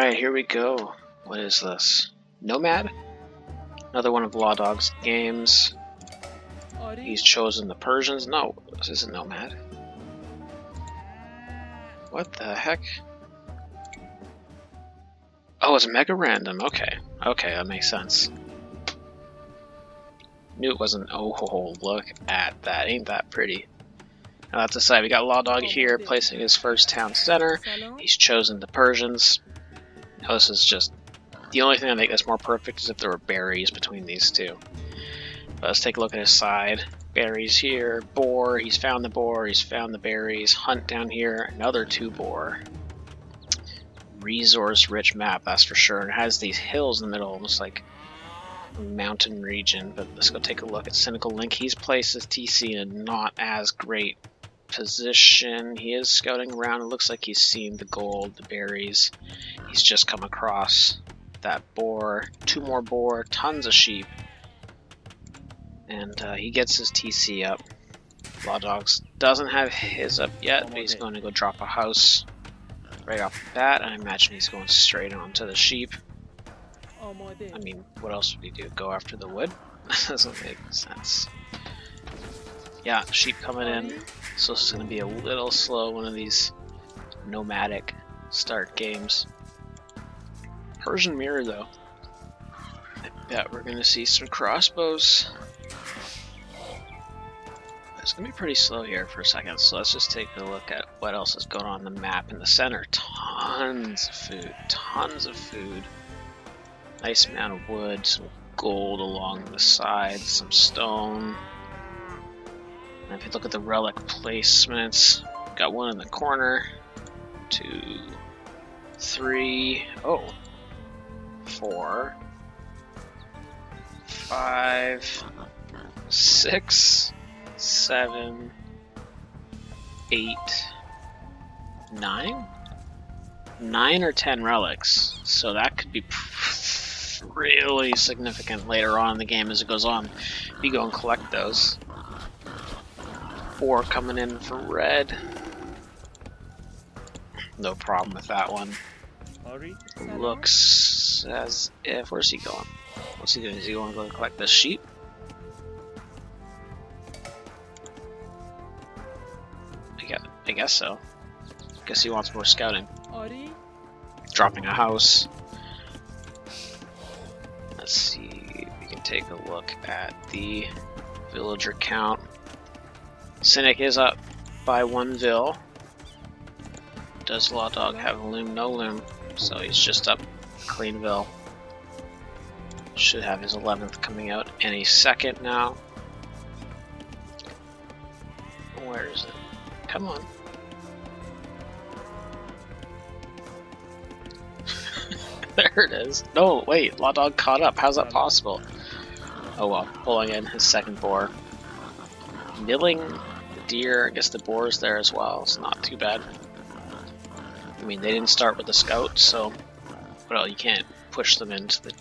Alright, here we go. What is this? Nomad? Another one of Lawdog's games. He's chosen the Persians. No, this isn't Nomad. What the heck? Oh, it's MegaRandom. Okay, that makes sense. Knew it wasn't. Oh, look at that. Ain't that pretty? Now that's aside. We got Lawdog here placing his first town center. He's chosen the Persians. Now this is just the only thing that makes this more perfect is if there were berries between these two. But let's take a look at his side. Berries here, boar. He's found the boar. He's found the berries. Hunt down here. Another 2 boar. Resource-rich map, that's for sure. It has these hills in the middle, almost like a mountain region. But let's go take a look at Cynical Link. He's placed his TC in a not as great position. He is scouting around. It looks like he's seen the gold, the berries. He's just come across that boar. 2 more boar, tons of sheep. And he gets his TC up. Lawdog doesn't have his up yet, but he's going to go drop a house right off the bat. I imagine he's going straight onto the sheep. I mean, what else would he do? Go after the wood? That doesn't make sense. Yeah, sheep coming in. So this is going to be a little slow, one of these nomadic start games. Persian mirror though. I bet we're going to see some crossbows. It's going to be pretty slow here for a second, so let's just take a look at what else is going on the map. In the center, tons of food. Nice amount of wood, some gold along the sides, some stone. And if you look at the relic placements, got one in the corner, 2, 3, 4, 5, 6, 7, 8, 9? 9 or 10 relics. So that could be really significant later on in the game as it goes on. You go and collect those. 4 coming in for red. No problem with that one. Looks as if... Where's he going? What's he doing? Is he going to go collect the sheep? I guess so. Guess he wants more scouting. Dropping a house. Let's see if we can take a look at the villager count. Cynic is up by 1 vill. Does Lawdog have a loom? No loom. So he's just up clean vill. Should have his 11th coming out any second now. Where is it? Come on. There it is. No, wait, Lawdog caught up. How's that possible? Oh well, pulling in his 2nd boar. Milling the deer. I guess the boar's there as well. It's not too bad. I mean, they didn't start with the scout, so... Well, you can't push them into the...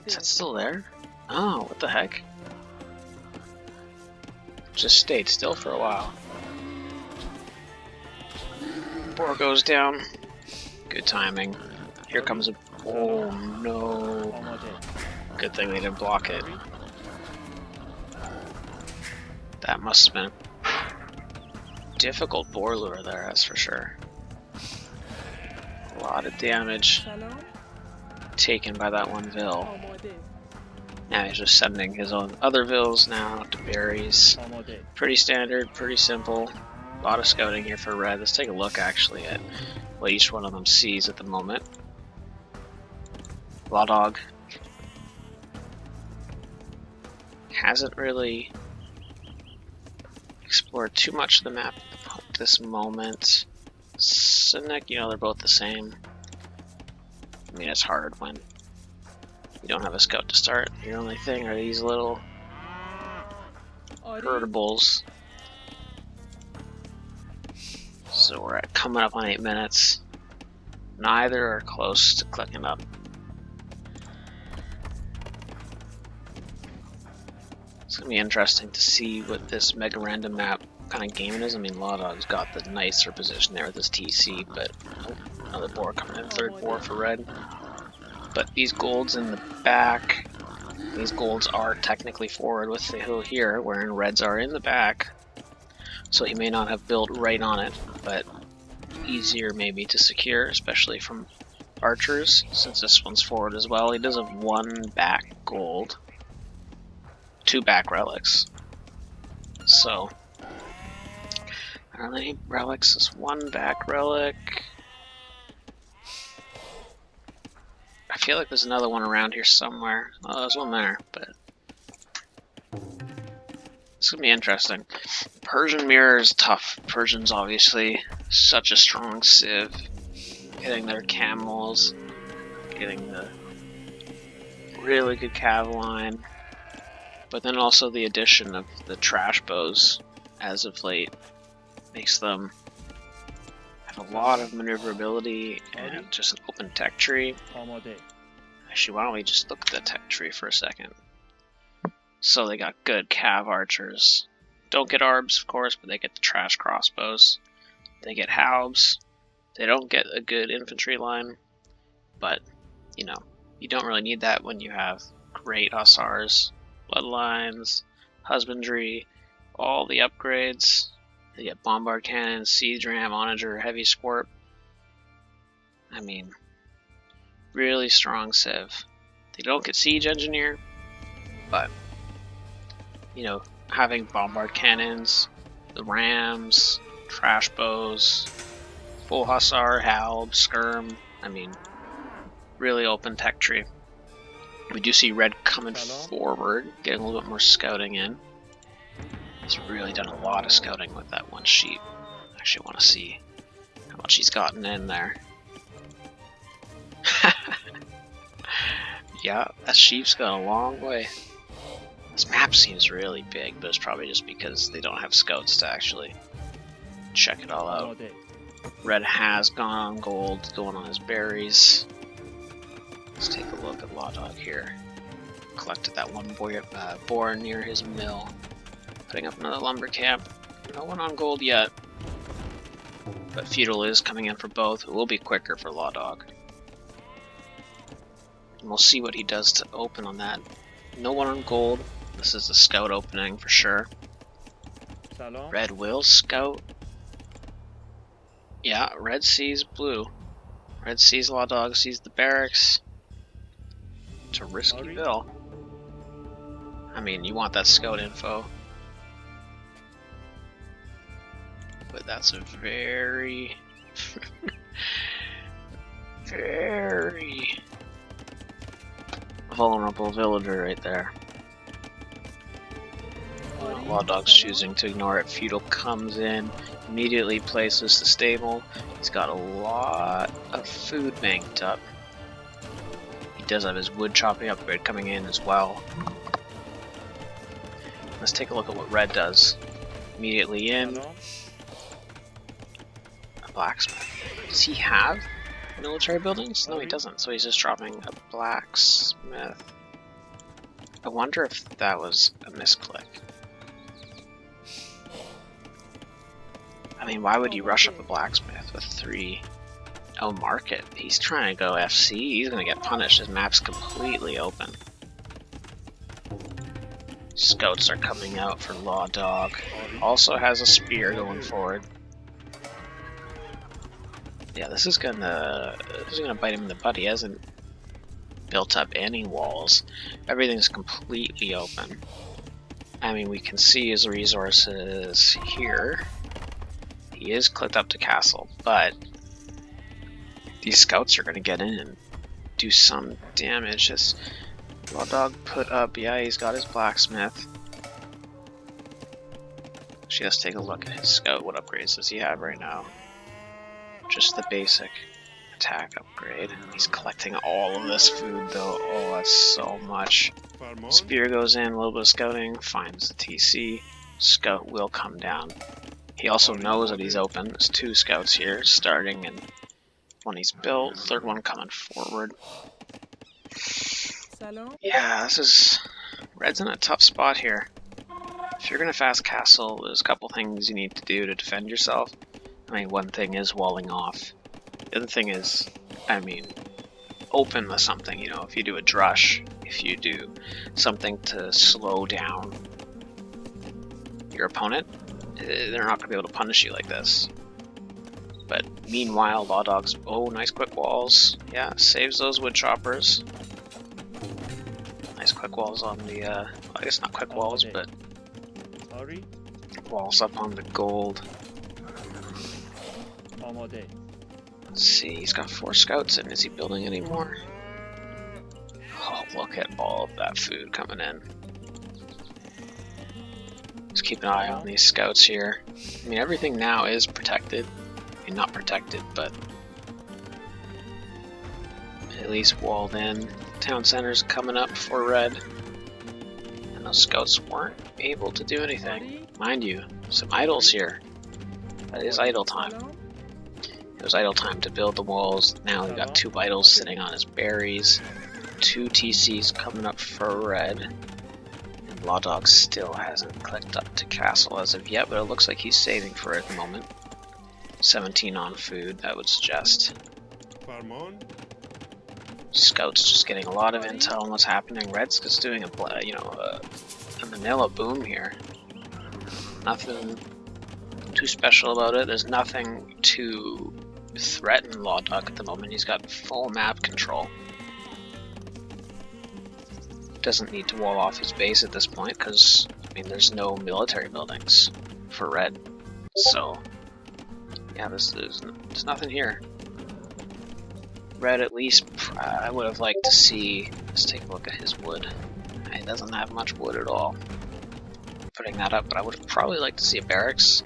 Is that still there? Oh, what the heck? Just stayed still for a while. Boar goes down. Good timing. Here comes a... Oh no. Good thing they didn't block it. That must have been a difficult boar lure there, that's for sure. A lot of damage taken by that 1 vill. Now he's just sending his own other vills now to berries. Pretty standard, pretty simple. A lot of scouting here for red. Let's take a look actually at what each one of them sees at the moment. Lawdog hasn't really explored too much of the map at this moment. Cynic, you know, they're both the same. I mean, it's hard when you don't have a scout to start. Your only thing are these little herdables. So we're coming up on 8 minutes. Neither are close to clicking up. It's going to be interesting to see what this MegaRandom map kind of game it is. I mean, Lawdog's got the nicer position there with his TC, but another boar coming in, third boar for red. But these golds in the back, these golds are technically forward with the hill here, wherein reds are in the back. So he may not have built right on it, but easier maybe to secure, especially from archers, since this one's forward as well. He does have one back gold, two back relics. So, I don't know any relics, this one back relic. I feel like there's another one around here somewhere. Oh, there's one there, but it's gonna be interesting. Persian mirror is tough. Persian's obviously such a strong civ. Getting their camels, getting the really good cav line, but then also the addition of the trash bows as of late makes them have a lot of maneuverability and just an open tech tree. Actually, why don't we just look at the tech tree for a second? So they got good cav archers. Don't get arbs, of course, but they get the trash crossbows. They get halbs. They don't get a good infantry line, but, you know, you don't really need that when you have great hussars, bloodlines, husbandry, all the upgrades. They get bombard cannons, siege ram, onager, heavy squirt. I mean, really strong civ. They don't get siege engineer, but, you know, having bombard cannons, the rams, trash bows, full hussar, halb, skirm, I mean, really open tech tree. We do see red coming forward, getting a little bit more scouting in. He's really done a lot of scouting with that one sheep. I actually want to see how much he's gotten in there. Yeah, that sheep's gone a long way. This map seems really big, but it's probably just because they don't have scouts to actually check it all out. Red has gone on gold, going on his berries. Let's take a look at Lawdog here. Collected that one boar near his mill. Putting up another lumber camp. No one on gold yet. But Feudal is coming in for both. It will be quicker for Lawdog. And we'll see what he does to open on that. No one on gold. This is the scout opening for sure. Red will scout. Yeah, red sees blue. Red sees Lawdog, sees the barracks. It's a risky bill. I mean, you want that scout info. But that's a very, very vulnerable villager right there. Lawdog's choosing to ignore it. Feudal comes in, immediately places the stable. He's got a lot of food banked up. He does have his wood chopping upgrade coming in as well. Let's take a look at what red does. Immediately in. A blacksmith. Does he have military buildings? No, he doesn't. So he's just dropping a blacksmith. I wonder if that was a misclick. I mean, why would you rush up a blacksmith with 3? Oh, market. He's trying to go FC. He's going to get punished. His map's completely open. Scouts are coming out for Lawdog. Also has a spear going forward. Yeah, this is gonna bite him in the butt. He hasn't built up any walls. Everything's completely open. I mean, we can see his resources here. He is clicked up to castle, but these scouts are going to get in and do some damage. This Lawdog put up, yeah, he's got his blacksmith. Actually, let's take a look at his scout. What upgrades does he have right now? Just the basic attack upgrade. He's collecting all of this food though. Oh, that's so much. Spear goes in, a little bit of scouting, finds the TC. Scout will come down. He also knows that he's open. There's 2 scouts here, starting, and one he's built, third one coming forward. Yeah, this is... Red's in a tough spot here. If you're gonna fast castle, there's a couple things you need to do to defend yourself. I mean, one thing is walling off. The other thing is, I mean, open with something, you know, if you do a drush, if you do something to slow down your opponent, they're not going to be able to punish you like this. But meanwhile, Lawdog's, oh, nice quick walls. Yeah, saves those wood choppers. Nice quick walls on the, I guess not quick walls, but walls up on the gold. Let's see, he's got 4 scouts in. Is he building any more? Oh, look at all of that food coming in. Just keep an eye on these scouts here. I mean, everything now is protected. I mean, not protected, but at least walled in. Town center's coming up for red. And those scouts weren't able to do anything. Mind you, some idols here. That is idle time. It was idle time to build the walls. Now we got 2 vitals sitting on his berries. 2 TCs coming up for red. And Lawdog still hasn't clicked up to castle as of yet, but it looks like he's saving for it at the moment. 17 on food, that would suggest. Scouts just getting a lot of intel on what's happening. Red's just doing a Manila boom here. Nothing too special about it. There's nothing to threaten Lawdog at the moment. He's got full map control. Doesn't need to wall off his base at this point because, I mean, there's no military buildings for red. So, yeah, there's nothing here. Red, at least, I would have liked to see. Let's take a look at his wood. He doesn't have much wood at all. Putting that up, but I would have probably liked to see a barracks.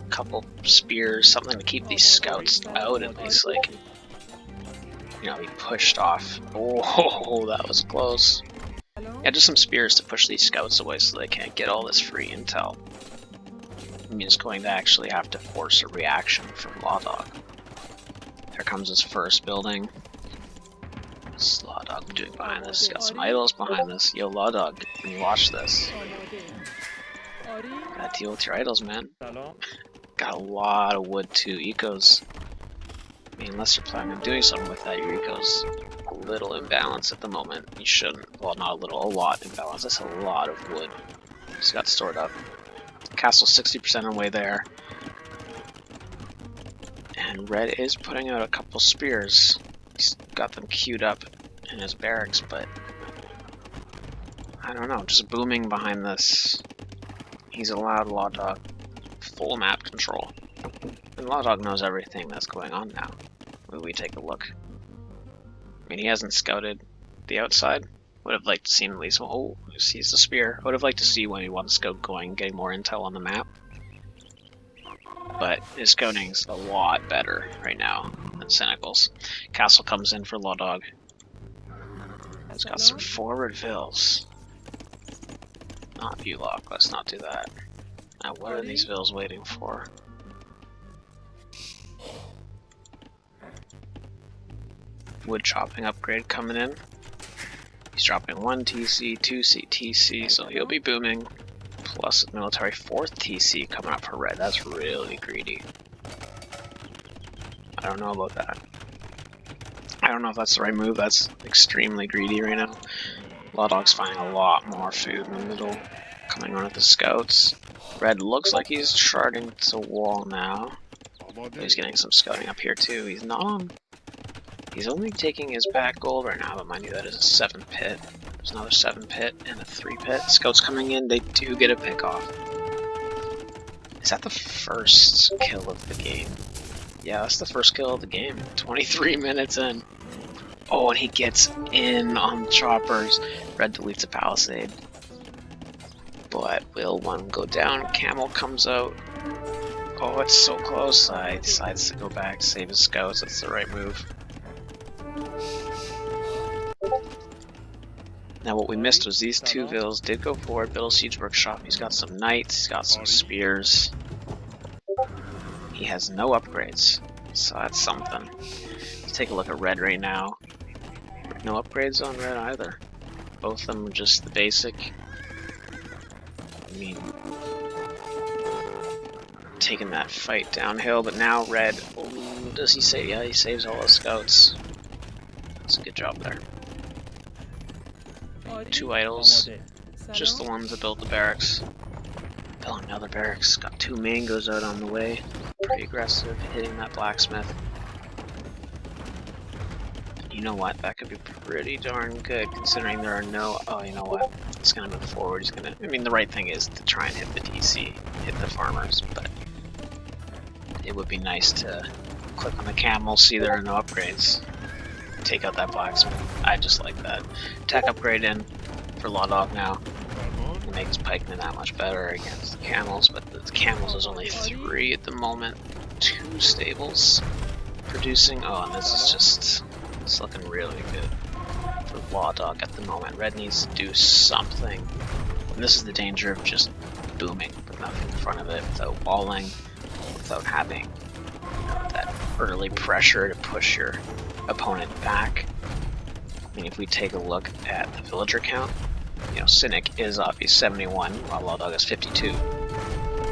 Couple spears, something to keep these scouts out at least, like, you know, be pushed off. Oh, that was close. Yeah, just some spears to push these scouts away so they can't get all this free intel. I mean, it's going to actually have to force a reaction from Lawdog. There comes his first building. What's Lawdog doing behind this? He's got some idols behind this. Yo, Lawdog, can you watch this? Gotta deal with your idols, man. Got a lot of wood too. Eco's, I mean, unless you're planning on doing something with that, your eco's a little imbalanced at the moment. You shouldn't, well, not a little, a lot imbalanced. That's a lot of wood. Just got stored up. Castle 60% on way there. And red is putting out a couple spears. He's got them queued up in his barracks, but I don't know, just booming behind this. He's allowed Lawdog full map control. And Lawdog knows everything that's going on now. When we take a look. I mean, he hasn't scouted the outside. Would have liked to see him at least. Oh, he sees the spear. Would have liked to see when he wants to scout going, getting more intel on the map. But his scouting's a lot better right now than Cynical's. Castle comes in for Lawdog. He's got some forward vills. Not Bulock, let's not do that. Now, what are these vills waiting for? Wood chopping upgrade coming in. He's dropping 1 TC, 2 TC, so he'll be booming. Plus military 4th TC coming up for red. That's really greedy. I don't know about that. I don't know if that's the right move. That's extremely greedy right now. Lawdog's finding a lot more food in the middle. Coming on with the scouts. Red looks like he's charting to wall now. He's getting some scouting up here too. He's not on. He's only taking his back gold right now, but mind you, that is a 7 pit. There's another 7 pit and a 3 pit. Scouts coming in, they do get a pick off. Is that the first kill of the game? Yeah, that's the first kill of the game. 23 minutes in. Oh, and he gets in on the choppers. Red deletes a palisade. But will one go down? Camel comes out. Oh, it's so close. I decides to go back, save his scouts. That's the right move. Now what we missed was these 2 vills did go forward. Build a siege workshop. He's got some knights. He's got some spears. He has no upgrades, so that's something. Let's take a look at red right now. No upgrades on red either. Both of them are just the basic. I mean, taking that fight downhill, but now Red, ooh, does he save? Yeah, he saves all those scouts. That's a good job there. 2 idols, just the ones that built the barracks. Oh, another barracks. Got 2 mangoes out on the way. Pretty aggressive, hitting that blacksmith. You know what? That could be pretty darn good, considering there are no... Oh, you know what? He's gonna move forward. He's gonna... I mean, the right thing is to try and hit the TC, hit the farmers, but it would be nice to click on the camel, see there are no upgrades, take out that blacksmith. I just like that. Tech upgrade in for Lawdog now. It makes pikemen that much better against the camels, but the camels is only 3 at the moment. 2 stables producing. Oh, and this is just... It's looking really good for Lawdog at the moment. Red needs to do something. And this is the danger of just booming with nothing in front of it, without walling, without having that early pressure to push your opponent back. I mean, if we take a look at the villager count, you know, Cynic is obviously 71, while Lawdog is 52.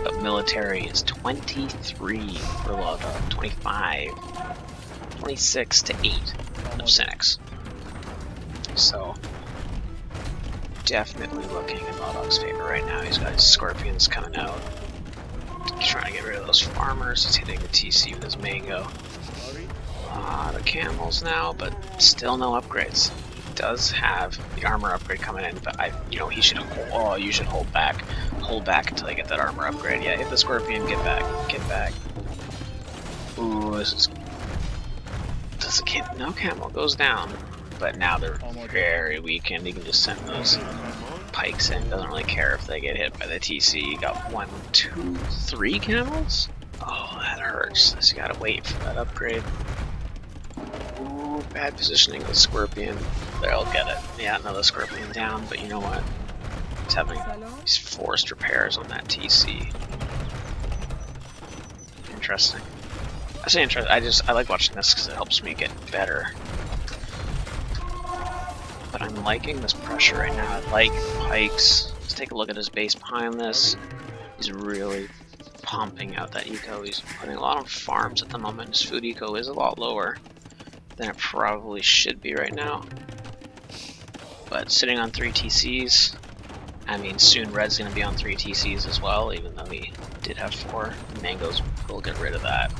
But military is 23 for Lawdog, 25, 26 to 8 of Cynics. So, definitely looking in Lawdog's favor right now. He's got his scorpions coming out. He's trying to get rid of those farmers. He's hitting the TC with his mango. A lot of camels now, but still no upgrades. He does have the armor upgrade coming in, but he should hold, oh, you should hold back until I get that armor upgrade. Yeah, hit the scorpion, get back. Ooh, this is... No camel goes down, but now they're very weakened. You can just send those pikes in. Doesn't really care if they get hit by the TC. You got 1, 2, 3 camels? Oh, that hurts. So you gotta wait for that upgrade. Ooh, bad positioning with Scorpion. There, I'll get it. Yeah, another Scorpion down, but you know what? He's having these forced repairs on that TC. Interesting. I say interesting. I like watching this because it helps me get better. But I'm liking this pressure right now. I like pikes. Let's take a look at his base behind this. He's really pumping out that eco. He's putting a lot on farms at the moment. His food eco is a lot lower than it probably should be right now. But sitting on 3 TCs, I mean, soon Red's going to be on 3 TCs as well, even though he did have 4. Mangoes will get rid of that.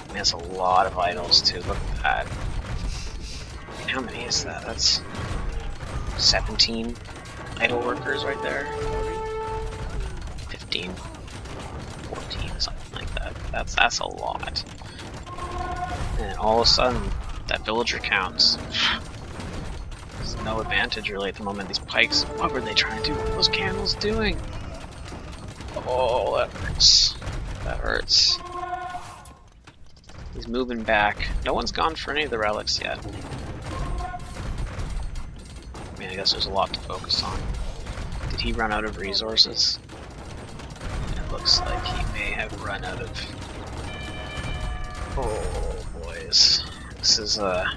And that's a lot of idols too. Look at that. I mean, how many is that? That's 17 idle workers right there. 15, 14, something like that. That's a lot. And all of a sudden, that villager counts. There's no advantage really at the moment. These pikes, what were they trying to do? What were those camels doing? Oh, that hurts. That hurts. He's moving back. No one's gone for any of the relics yet. I mean, I guess there's a lot to focus on. Did he run out of resources? It looks like he may have run out of... Oh, boys. This is a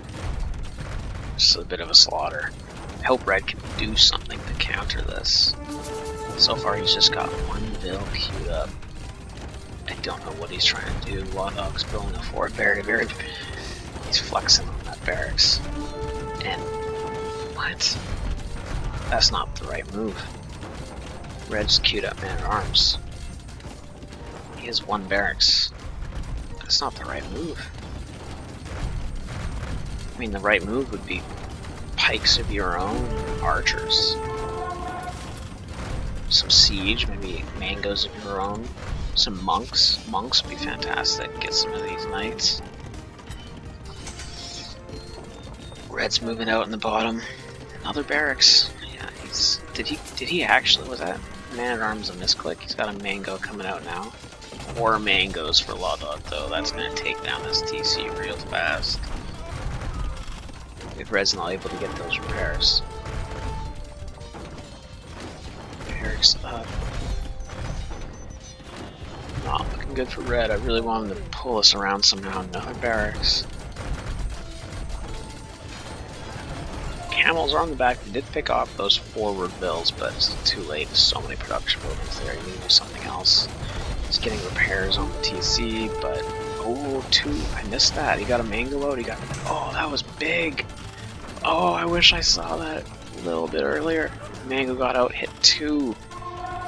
bit of a slaughter. I hope Red can do something to counter this. So far, he's just got 1 bill queued up. I don't know what he's trying to do. Lawdog's building a fort very... He's flexing on that barracks. And... What? That's not the right move. Red's queued up man-at-arms. He has 1 barracks. That's not the right move. I mean, the right move would be pikes of your own, archers. Some siege, maybe mangoes of your own. Some monks. Monks would be fantastic. Get some of these knights. Red's moving out in the bottom. Another barracks. Yeah, did he actually, was that man-at-arms a misclick? He's got a mango coming out now. 4 mangoes for Lawdog though. That's gonna take down this TC real fast. If Red's not able to get those repairs. Barracks up. Not looking good for Red. I really want him to pull us around somehow. Another barracks. camels are on the back. They did pick off those forward bills, but it's too late. There's so many production buildings there. You need to do something else. He's getting repairs on the TC, but oh, I missed that. He got a mango load. Oh, that was big. Oh, I wish I saw that a little bit earlier. Mango got out, hit 2.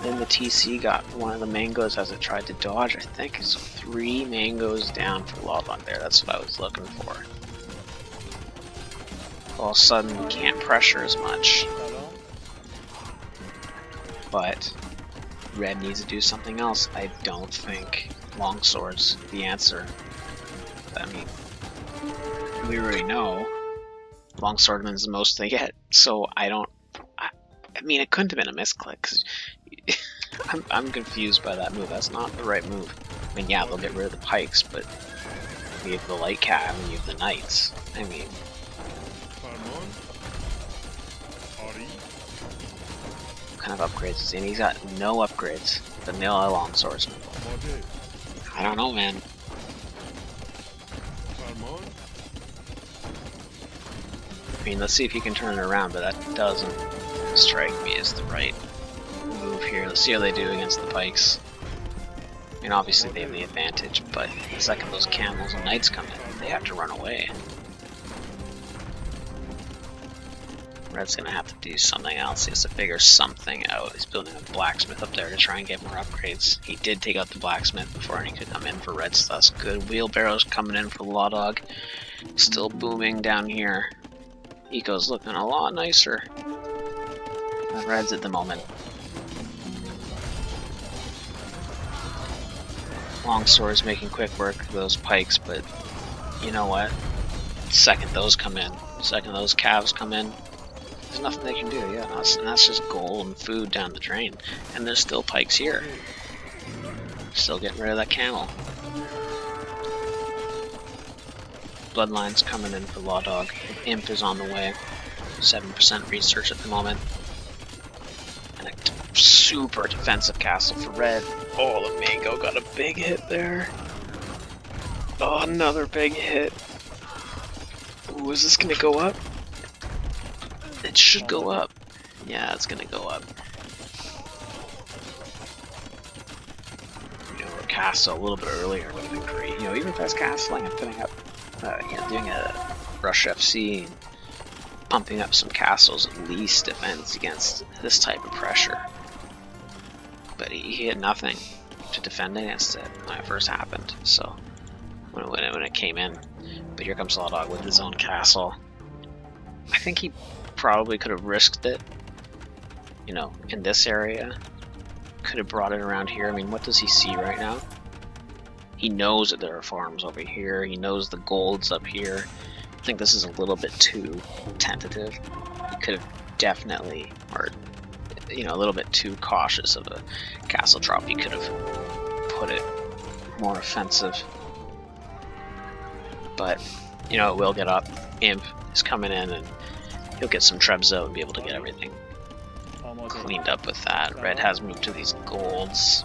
Then the TC got one of the mangoes as it tried to dodge. I think it's 3 mangoes down for Lawdog there. That's what I was looking for. All of a sudden, you can't pressure as much. But Red needs to do something else. I don't think longsword's the answer. I mean, we already know longswordman's the most they get, so I mean, it couldn't have been a misclick, 'cause I'm confused by that move. That's not the right move. I mean, yeah, they'll get rid of the pikes, but you have the light cav and you have the knights. I mean, what kind of upgrades is he? And he's got no upgrades. Vanilla longswordsman. I don't know, man. I mean, let's see if he can turn it around, but that doesn't strike me as the right move here. Let's see how they do against the pikes. I mean, obviously they have the advantage, but the second those camels and knights come in, they have to run away. Red's gonna have to do something else. He has to figure something out. He's building a blacksmith up there to try and get more upgrades. He did take out the blacksmith before he could come in for Red, so that's good. Wheelbarrows coming in for Lawdog. Still booming down here. Eco's looking a lot nicer than Red's at the moment. Longsword's making quick work of those pikes, but you know what? Second those come in, second those calves come in, there's nothing they can do. Yeah, and that's just gold and food down the drain. And there's still pikes here. Still getting rid of that camel. Bloodline's coming in for Lawdog. Imp is on the way. 7% research at the moment. And a super defensive castle for Red. Oh, the mango got a big hit there. Oh, another big hit. Ooh, is this gonna go up? It should go up. Yeah, it's gonna go up. You know, a castle a little bit earlier would have been great. You know, even if I was castling and putting up, you know, doing a rush FC and pumping up some castles, at least defense against this type of pressure. But he had nothing to defend against it when it first happened. So when it came in, but here comes Lawdog with his own castle. I think he probably could have risked it, you know, in this area. Could have brought it around here. I mean, what does he see right now? He knows that there are farms over here. He knows the gold's up here. I think this is a little bit too tentative. He could have definitely, or you know, a little bit too cautious of a castle drop. He could have put it more offensive. But, you know, it will get up. Imp is coming in and he'll get some trebs out and be able to get everything cleaned up with that. Red has moved to these golds.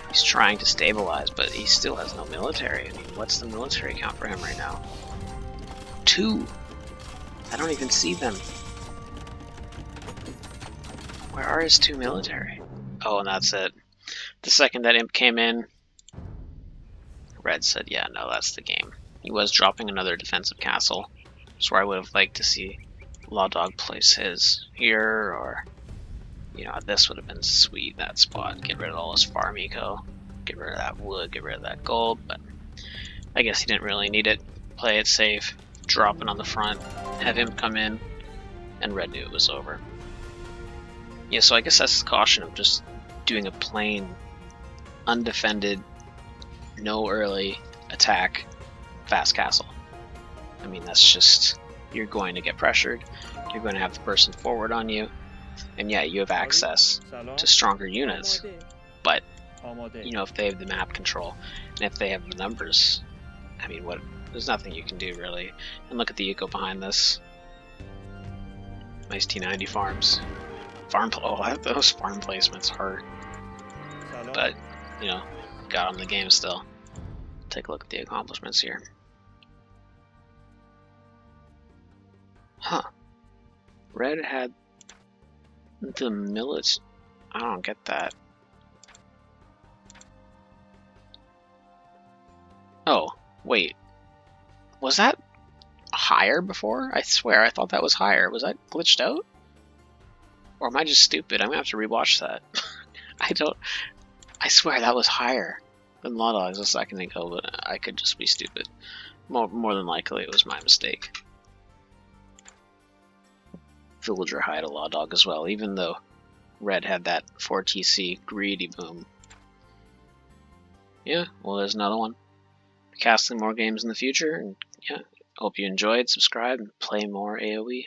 He's trying to stabilize, but he still has no military. I mean, what's the military count for him right now? 2! I don't even see them. Where are his 2 military? Oh, and that's it. The second that Imp came in, Red said, yeah, no, that's the game. He was dropping another defensive castle. That's where I would have liked to see Lawdog place his here, or, you know, this would have been sweet, that spot. Get rid of all his farm eco, get rid of that wood, get rid of that gold, but I guess he didn't really need it. Play it safe, drop it on the front, have him come in, and Red knew it was over. Yeah, so I guess that's the caution of just doing a plain, undefended, no early attack, fast castle. I mean, that's just, you're going to get pressured, you're going to have the person forward on you, and yeah, you have access to stronger units, but, you know, if they have the map control, and if they have the numbers, I mean, there's nothing you can do, really. And look at the eco behind this. Nice T90 farms. Those farm placements hurt. But, you know, got him the game still. Take a look at the accomplishments here. Huh. Red had the millet. I don't get that. Oh, wait. Was that higher before? I swear I thought that was higher. Was that glitched out? Or am I just stupid? I'm gonna have to rewatch that. I swear that was higher than Lawdog's a second ago, but I could just be stupid. More than likely it was my mistake. Villager hide a Lawdog as well, even though Red had that 4TC greedy boom. Yeah, well, there's another one. Casting more games in the future, and yeah, hope you enjoyed, subscribe, and play more AoE.